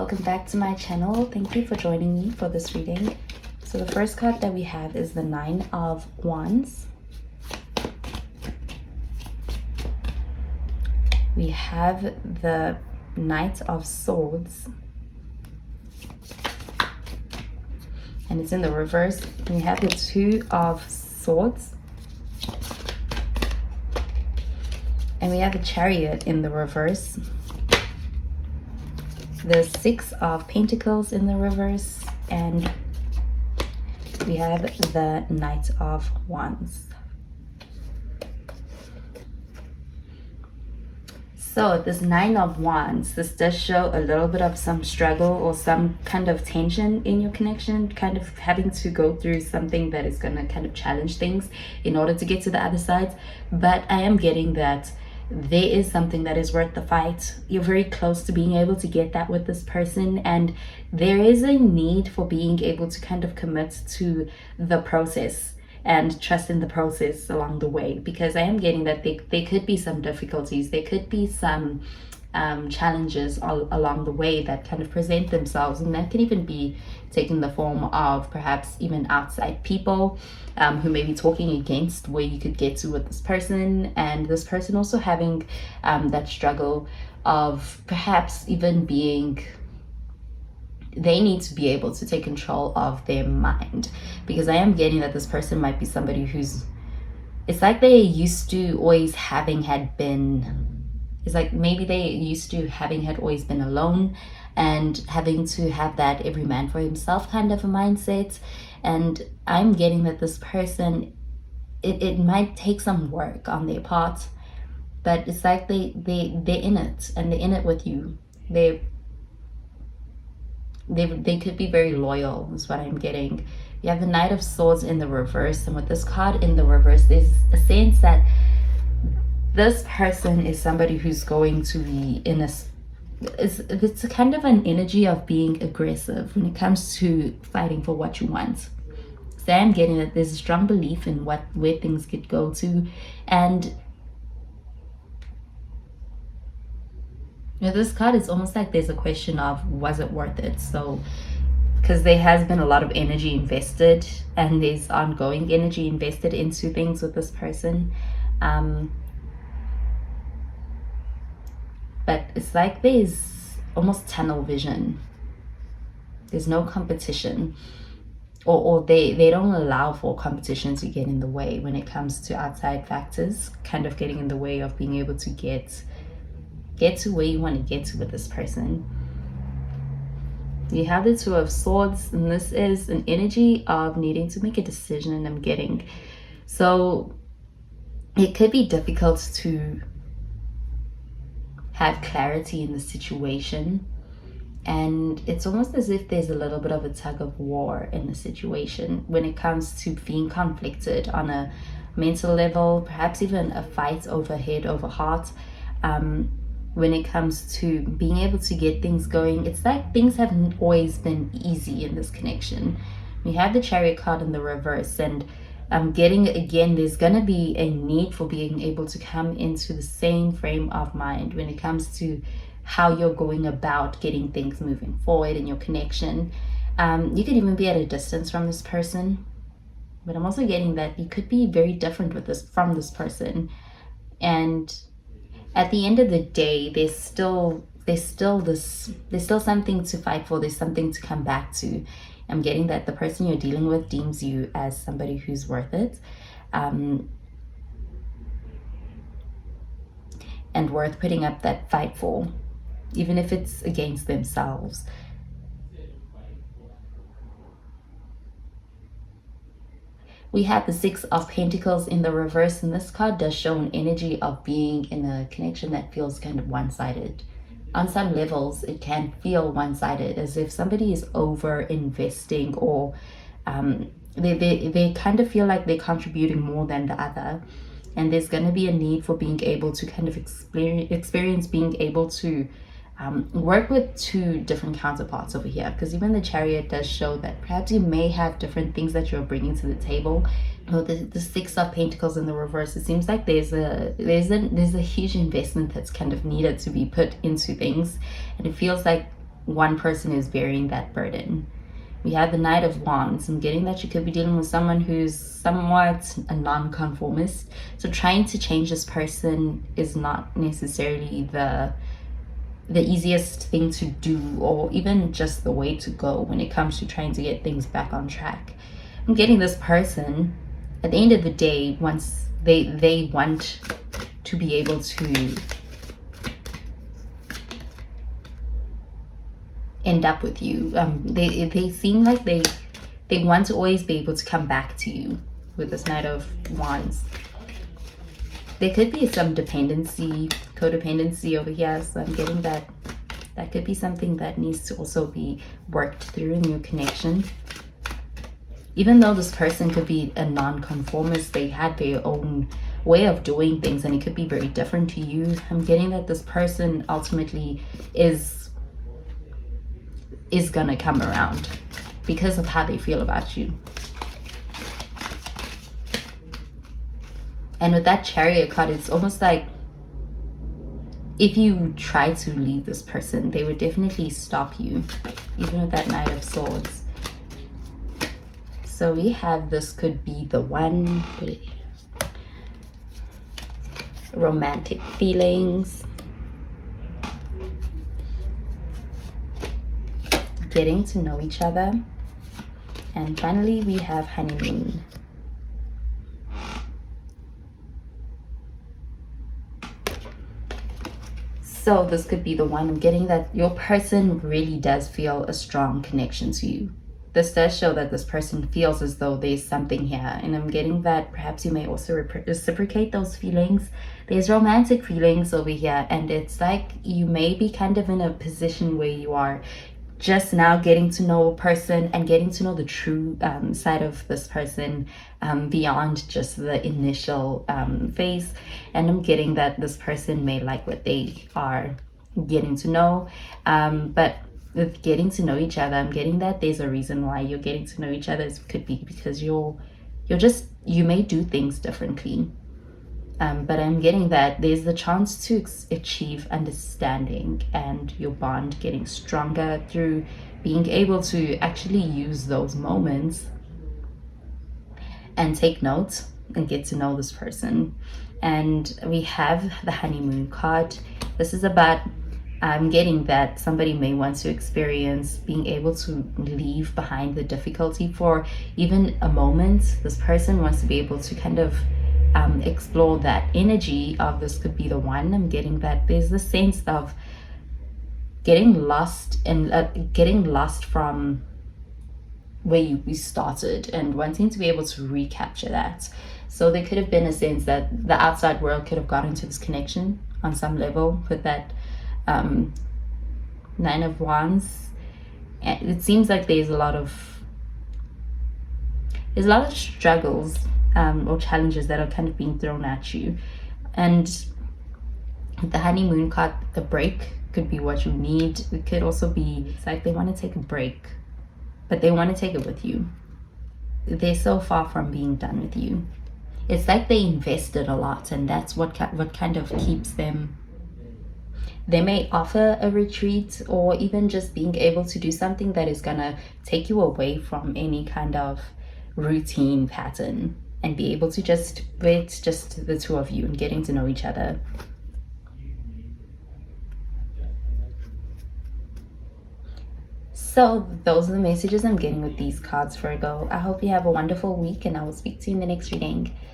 welcome back to my channel. Thank you for joining me for this reading. So the first card that we have is the Nine of Wands. We have the Knight of Swords, and it's in the reverse. We have the Two of Swords, and we have the Chariot in the reverse, the Six of Pentacles in the reverse, and we have the Knight of Wands. So this Nine of Wands, this does show a little bit of some struggle or some kind of tension in your connection, kind of having to go through something that is going to kind of challenge things in order to get to the other side. But I am getting that there is something that is worth the fight. You're very close to being able to get that with this person, and there is a need for being able to kind of commit to the process and trust in the process along the way, because I am getting that there could be some difficulties, there could be some challenges along the way that kind of present themselves, and that can even be taking the form of perhaps even outside people who may be talking against where you could get to with this person, and this person also having that struggle of perhaps even being, they need to be able to take control of their mind, because I am getting that this person might be somebody who's, it's like they used to always having had been, it's like maybe they used to having had always been alone and having to have that every man for himself kind of a mindset. And I'm getting that this person, it might take some work on their part, but it's like they're in it, and they're in it with you. They could be very loyal, is what I'm getting. You have the Knight of Swords in the reverse, and with this card in the reverse, there's a sense that this person is somebody who's going to be in a, it's a kind of an energy of being aggressive when it comes to fighting for what you want. So I'm getting that there's a strong belief in where things could go to, and this card is almost like there's a question of, was it worth it? So, because there has been a lot of energy invested, and there's ongoing energy invested into things with this person. But it's like there's almost tunnel vision. There's no competition, or they don't allow for competition to get in the way when it comes to outside factors, kind of getting in the way of being able to get to where you want to get to with this person. You have the Two of Swords, and this is an energy of needing to make a decision, I'm getting. So it could be difficult to have clarity in the situation, and it's almost as if there's a little bit of a tug of war in the situation when it comes to being conflicted on a mental level, perhaps even a fight over head over heart. When it comes to being able to get things going, it's like things haven't always been easy in this connection. We have the Chariot card in the reverse, and I'm getting, again, there's going to be a need for being able to come into the same frame of mind when it comes to how you're going about getting things moving forward in your connection. You could even be at a distance from this person, but I'm also getting that you could be very different from this person, and at the end of the day, there's still something to fight for. There's something to come back to. I'm getting that the person you're dealing with deems you as somebody who's worth it, and worth putting up that fight for, even if it's against themselves. We have the Six of Pentacles in the reverse, and this card does show an energy of being in a connection that feels kind of one-sided. On some levels, it can feel one-sided, as if somebody is over-investing, or they kind of feel like they're contributing more than the other. And there's going to be a need for being able to kind of experience being able to work with two different counterparts over here, because even the Chariot does show that perhaps you may have different things that you're bringing to the table. Well, the Six of Pentacles in the reverse, it seems like there's a huge investment that's kind of needed to be put into things, and it feels like one person is bearing that burden. We have the Knight of Wands. I'm getting that you could be dealing with someone who's somewhat a non-conformist. So trying to change this person is not necessarily the easiest thing to do, or even just the way to go when it comes to trying to get things back on track. I'm getting this person, at the end of the day, once they want to be able to end up with you. They seem like they want to always be able to come back to you with this Knight of Wands. There could be some codependency over here. So I'm getting that could be something that needs to also be worked through in your connection. Even though this person could be a non-conformist, they had their own way of doing things and it could be very different to you. I'm getting that this person ultimately is gonna come around because of how they feel about you. And with that Chariot card, it's almost like if you try to leave this person, they would definitely stop you, even with that Knight of Swords. So we have, this could be the one. Romantic feelings. Getting to know each other. And finally, we have honeymoon. So this could be the one. I'm getting that your person really does feel a strong connection to you. This does show that this person feels as though there's something here. And I'm getting that perhaps you may also reciprocate those feelings. There's romantic feelings over here. And it's like you may be kind of in a position where you are just now getting to know a person and getting to know the true side of this person beyond just the initial phase. And I'm getting that this person may like what they are getting to know, but with getting to know each other, I'm getting that there's a reason why you're getting to know each other. It could be because you may do things differently. But I'm getting that there's the chance to achieve understanding and your bond getting stronger through being able to actually use those moments and take notes and get to know this person. And we have the honeymoon card. This is about, I'm getting that somebody may want to experience being able to leave behind the difficulty for even a moment. This person wants to be able to kind of explore that energy of, this could be the one. I'm getting that there's the sense of getting lost and getting lost from where we started and wanting to be able to recapture that. So there could have been a sense that the outside world could have got into this connection on some level with that Nine of Wands. And it seems like there's a lot of struggles or challenges that are kind of being thrown at you. And the honeymoon card, the break could be what you need. It could also be, it's like they want to take a break, but they want to take it with you. They're so far from being done with you. It's like they invested a lot, and that's what kind of keeps them. They may offer a retreat or even just being able to do something that is gonna take you away from any kind of routine pattern and be able to just, it's just the two of you and getting to know each other. So those are the messages I'm getting with these cards, Virgo. I hope you have a wonderful week, and I will speak to you in the next reading.